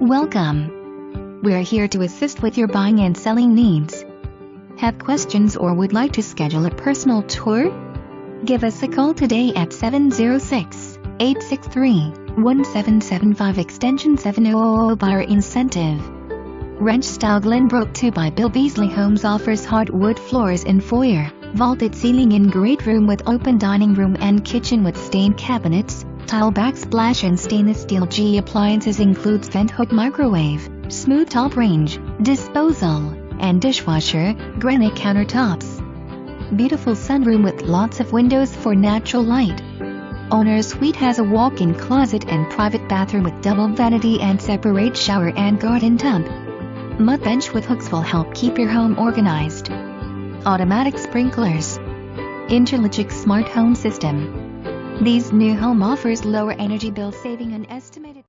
Welcome. We're here to assist with your buying and selling needs. Have questions or would like to schedule a personal tour? Give us a call today at 706-863-1775 extension 700 buyer incentive. Ranch-style Glenbrooke II by Bill Beazley Homes offers hardwood floors in foyer, vaulted ceiling in great room with open dining room and kitchen with stained cabinets, tile backsplash and stainless steel G appliances includes vent hook microwave, smooth top range, disposal, and dishwasher, granite countertops. Beautiful sunroom with lots of windows for natural light. Owner's suite has a walk-in closet and private bathroom with double vanity and separate shower and garden tub. Mud bench with hooks will help keep your home organized. Automatic sprinklers. Interlogix Smart Home system. These new home offers lower energy bill saving an estimated